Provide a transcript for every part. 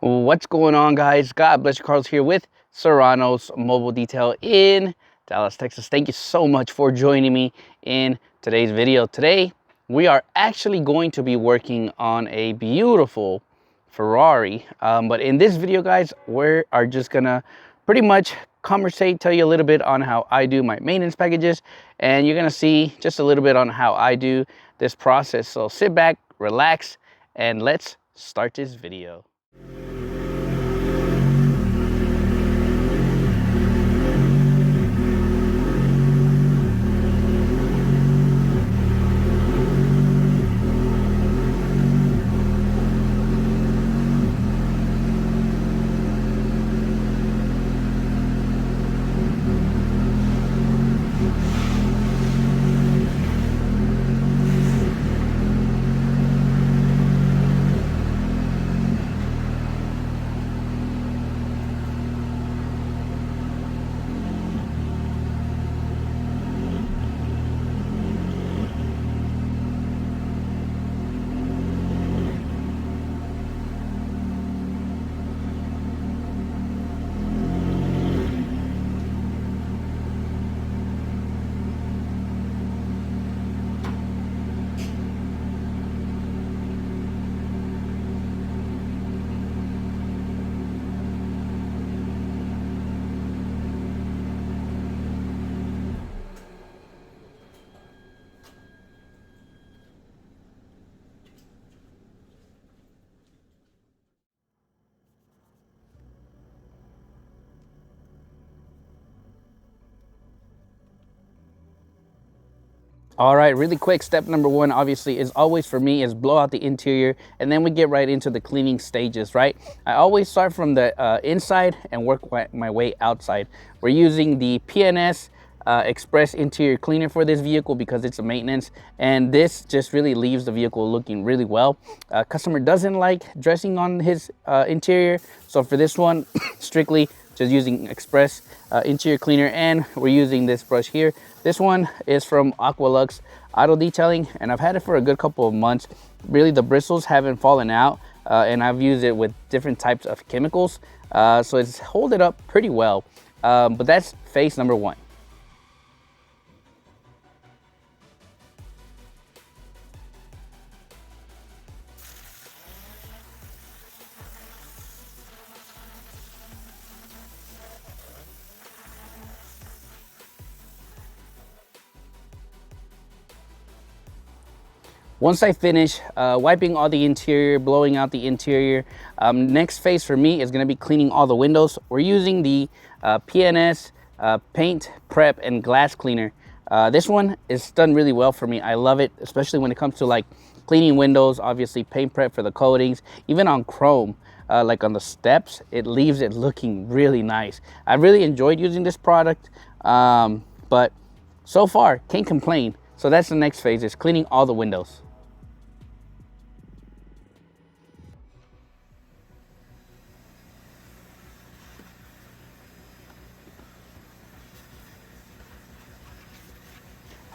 What's going on, guys? God bless you. Carlos here with Serrano's Mobile Detail in Dallas, Texas. Thank you so much for joining me in today's video. Today, we are actually going to be working on a beautiful Ferrari. But in this video, guys, we are just gonna pretty much conversate, tell you a little bit on how I do my maintenance packages, and you're gonna see just a little bit on how I do this process. So sit back, relax, and let's start this video. All right, really quick, step number one, obviously, is always for me is blow out the interior, and then we get right into the cleaning stages, right? I always start from the inside and work my way outside. We're using the PNS Express Interior Cleaner for this vehicle because it's a maintenance, and this just really leaves the vehicle looking really well. Customer doesn't like dressing on his interior, so for this one, strictly just using Express Interior Cleaner, and we're using this brush here. This one is from Aqualux Auto Detailing, and I've had it for a good couple of months. Really, the bristles haven't fallen out, and I've used it with different types of chemicals, so it's holding up pretty well. But that's phase number one. Once I finish wiping all the interior, blowing out the interior, next phase for me is going to be cleaning all the windows. We're using the PNS Paint Prep and Glass Cleaner. This one is done really well for me. I love it, especially when it comes to like cleaning windows, obviously paint prep for the coatings, even on chrome. Like on the steps, it leaves it looking really nice. I really enjoyed using this product, but so far, can't complain. So that's the next phase, is cleaning all the windows.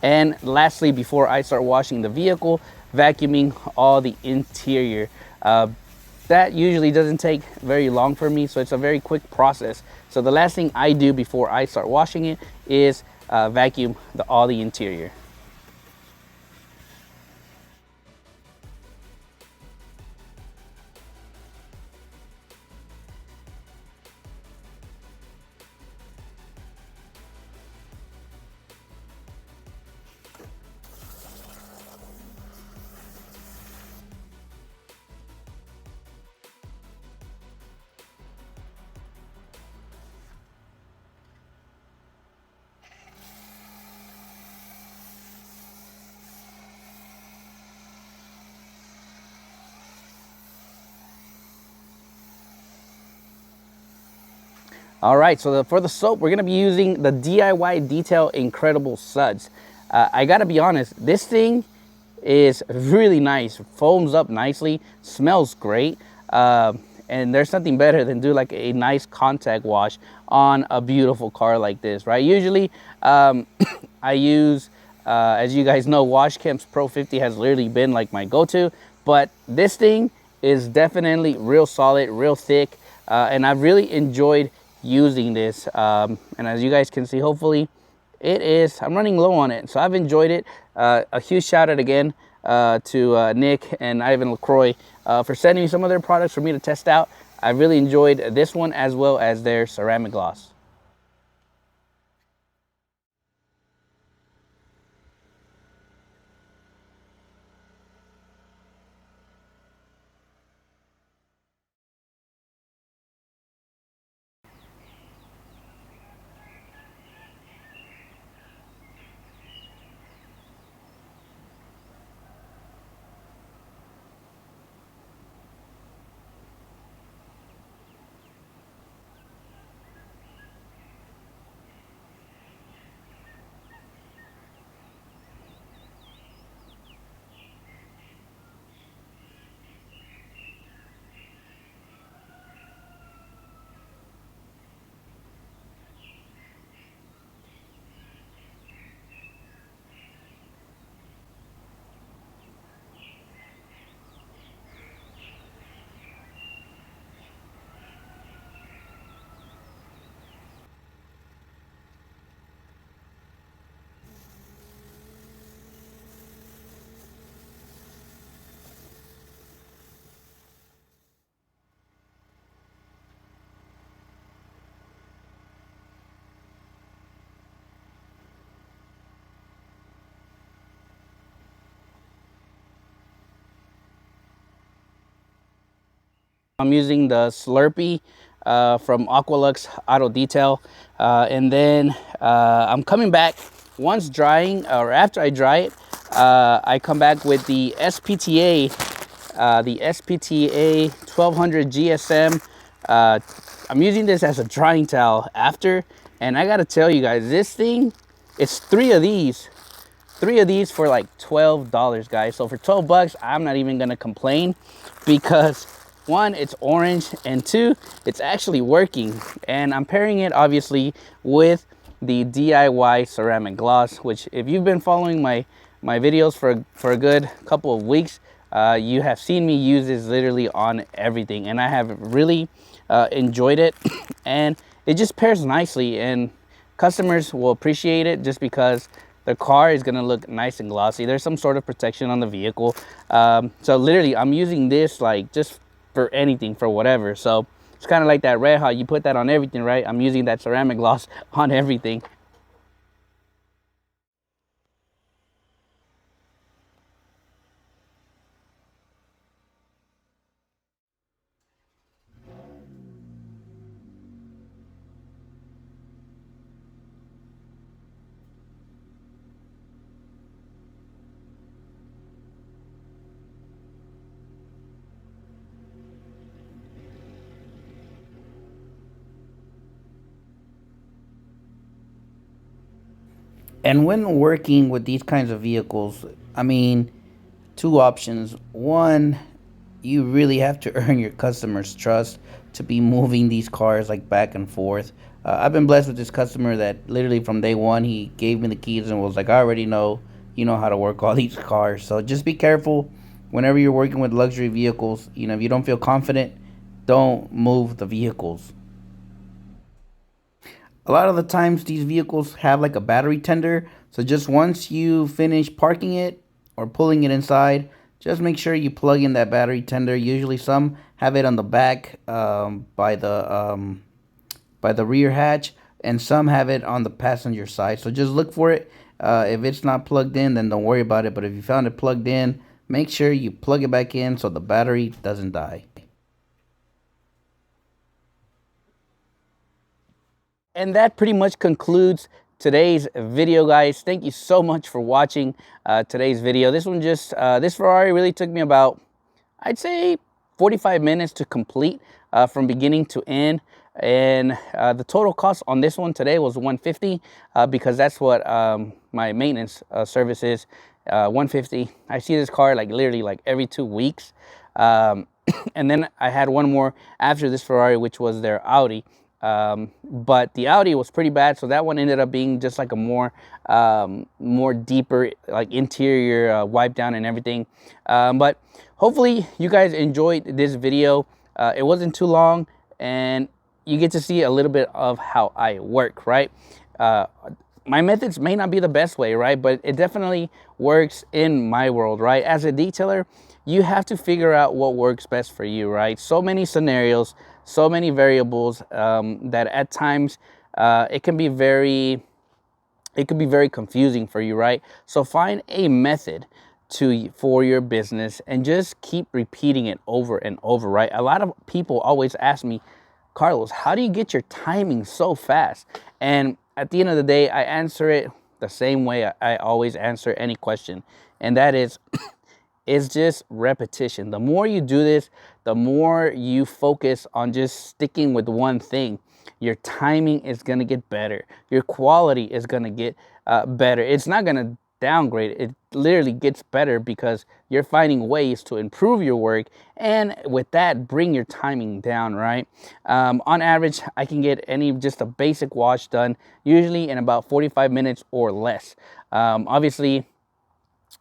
And lastly, before I start washing the vehicle, vacuuming all the interior. That usually doesn't take very long for me, so it's a very quick process. So the last thing I do before I start washing it is vacuum all the interior. All right, so for the soap, we're gonna be using the DIY Detail Incredible Suds. I gotta be honest, this thing is really nice, foams up nicely, smells great, and there's nothing better than do like a nice contact wash on a beautiful car like this, right? Usually, I use, as you guys know, Washcamp's Pro 50 has literally been like my go-to, but this thing is definitely real solid, real thick, and I've really enjoyed using this. And as you guys can see, hopefully, I'm running low on it, so I've enjoyed it. A huge shout out again to Nick and Ivan LaCroix for sending me some of their products for me to test out. I really enjoyed this one as well as their ceramic gloss. I'm using the Slurpee from Aqualux Auto Detail. And then I'm coming back once drying, or after I dry it, I come back with the SPTA 1200 GSM. I'm using this as a drying towel after, and I gotta tell you guys, this thing, it's three of these for like $12, guys. So for 12 bucks, I'm not even gonna complain, because one, it's orange, and two, it's actually working. And I'm pairing it obviously with the DIY ceramic gloss, which if you've been following my videos for a good couple of weeks, you have seen me use this literally on everything, and I have really enjoyed it. And it just pairs nicely, and customers will appreciate it just because the car is gonna look nice and glossy. There's some sort of protection on the vehicle. So literally, I'm using this like just for anything, for whatever. So it's kind of like that red hot. You put that on everything, right? I'm using that ceramic gloss on everything. And when working with these kinds of vehicles, I mean, two options. One, you really have to earn your customers' trust to be moving these cars like back and forth. I've been blessed with this customer that literally from day one he gave me the keys and was like, "I already know you know how to work all these cars." So just be careful whenever you're working with luxury vehicles. You know, if you don't feel confident, don't move the vehicles. A lot of the times these vehicles have like a battery tender, so just once you finish parking it or pulling it inside, just make sure you plug in that battery tender. Usually some have it on the back, by the rear hatch, and some have it on the passenger side. So just look for it. If it's not plugged in, then don't worry about it, but if you found it plugged in, make sure you plug it back in so the battery doesn't die. And that pretty much concludes today's video, guys. Thank you so much for watching today's video. This Ferrari really took me about, I'd say, 45 minutes to complete from beginning to end. And the total cost on this one today was 150, because that's what my maintenance service is. 150. I see this car like literally like every 2 weeks. And then I had one more after this Ferrari, which was their Audi. But the Audi was pretty bad, so that one ended up being just like a more deeper like interior wipe down and everything. But hopefully you guys enjoyed this video. It wasn't too long, and you get to see a little bit of how I work, right? My methods may not be the best way, right? But it definitely works in my world, right? As a detailer, you have to figure out what works best for you, right? So many scenarios, so many variables that at times it can be very confusing for you, right? So find a method for your business and just keep repeating it over and over, right? A lot of people always ask me, Carlos, how do you get your timing so fast? And at the end of the day, I answer it the same way I always answer any question, and that is it's just repetition. The more you do this, the more you focus on just sticking with one thing, your timing is going to get better. Your quality is going to get better. It's not going to downgrade. It literally gets better because you're finding ways to improve your work, and with that, bring your timing down, right? On average, I can get just a basic wash done usually in about 45 minutes or less. Obviously,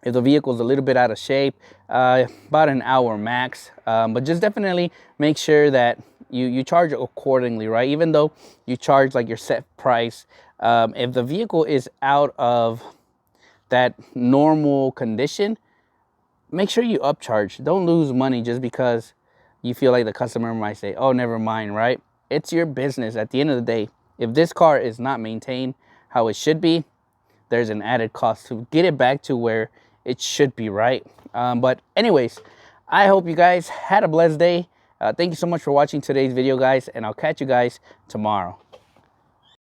if the vehicle is a little bit out of shape, about an hour max. But just definitely make sure that you charge accordingly, right? Even though you charge like your set price, if the vehicle is out of that normal condition, make sure you upcharge. Don't lose money just because you feel like the customer might say, oh, never mind, right? It's your business at the end of the day. If this car is not maintained how it should be, there's an added cost to get it back to where it should be, right? But anyways, I hope you guys had a blessed day. Thank you so much for watching today's video, guys, and I'll catch you guys tomorrow.